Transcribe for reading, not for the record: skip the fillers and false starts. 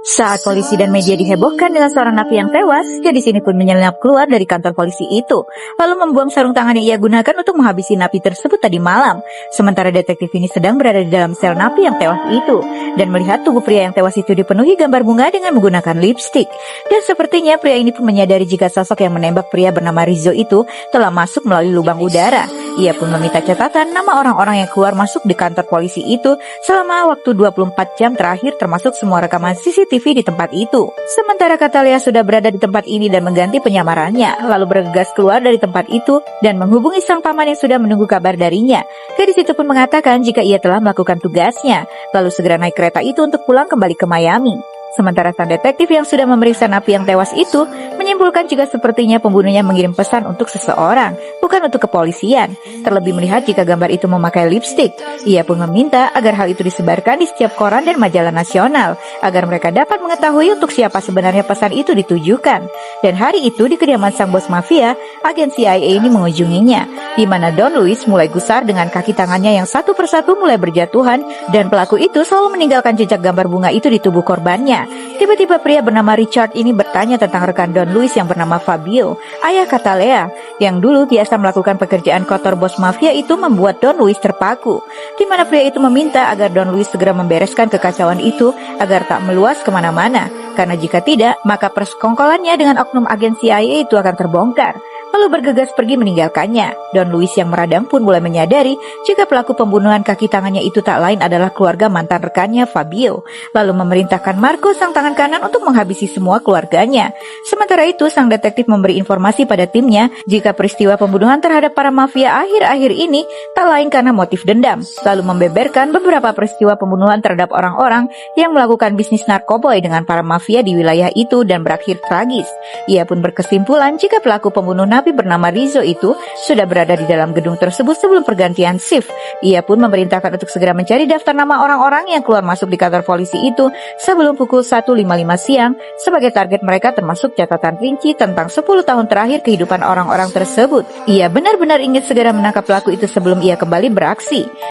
Saat polisi dan media dihebohkan dengan seorang napi yang tewas, gadis ini pun menyelinap keluar dari kantor polisi itu, lalu membuang sarung tangan yang ia gunakan untuk menghabisi napi tersebut tadi malam. Sementara detektif ini sedang berada di dalam sel napi yang tewas itu, dan melihat tubuh pria yang tewas itu dipenuhi gambar bunga dengan menggunakan lipstik. Dan sepertinya pria ini pun menyadari jika sosok yang menembak pria bernama Rizzo itu telah masuk melalui lubang udara. Ia pun meminta catatan nama orang-orang yang keluar masuk di kantor polisi itu selama waktu 24 jam terakhir, termasuk semua rekaman CCTV di tempat itu. Sementara Catalea sudah berada di tempat ini dan mengganti penyamarannya, lalu bergegas keluar dari tempat itu dan menghubungi sang paman yang sudah menunggu kabar darinya. Gadis itu pun mengatakan jika ia telah melakukan tugasnya, lalu segera naik kereta itu untuk pulang kembali ke Miami. Sementara sang detektif yang sudah memeriksa napi yang tewas itu menyimpulkan jika sepertinya pembunuhnya mengirim pesan untuk seseorang, bukan untuk kepolisian. Terlebih melihat jika gambar itu memakai lipstik, ia pun meminta agar hal itu disebarkan di setiap koran dan majalah nasional, agar mereka dapat mengetahui untuk siapa sebenarnya pesan itu ditujukan. Dan hari itu di kediaman sang bos mafia, agen CIA ini mengunjunginya, di mana Don Luis mulai gusar dengan kaki tangannya yang satu persatu mulai berjatuhan, dan pelaku itu selalu meninggalkan jejak gambar bunga itu di tubuh korbannya. Tiba-tiba pria bernama Richard ini bertanya tentang rekan Don Luis yang bernama Fabio, ayah Catalea, yang dulu biasa melakukan pekerjaan kotor bos mafia itu, membuat Don Luis terpaku. Di mana pria itu meminta agar Don Luis segera membereskan kekacauan itu agar tak meluas kemana-mana, karena jika tidak, maka persekongkolannya dengan oknum agen CIA itu akan terbongkar. Lalu bergegas pergi meninggalkannya. Don Luis yang meradang pun mulai menyadari jika pelaku pembunuhan kaki tangannya itu tak lain adalah keluarga mantan rekannya Fabio, lalu memerintahkan Marco sang tangan kanan untuk menghabisi semua keluarganya. Sementara itu sang detektif memberi informasi pada timnya jika peristiwa pembunuhan terhadap para mafia akhir-akhir ini tak lain karena motif dendam, lalu membeberkan beberapa peristiwa pembunuhan terhadap orang-orang yang melakukan bisnis narkoboy dengan para mafia di wilayah itu dan berakhir tragis. Ia pun berkesimpulan jika pelaku pembunuh napi bernama Rizzo itu sudah berada di dalam gedung tersebut sebelum pergantian shift. Ia pun memerintahkan untuk segera mencari daftar nama orang-orang yang keluar masuk di kantor polisi itu sebelum pukul 1.55 siang sebagai target mereka, termasuk catatan rinci tentang 10 tahun terakhir kehidupan orang-orang tersebut. Ia benar-benar ingin segera menangkap pelaku itu sebelum ia kembali beraksi.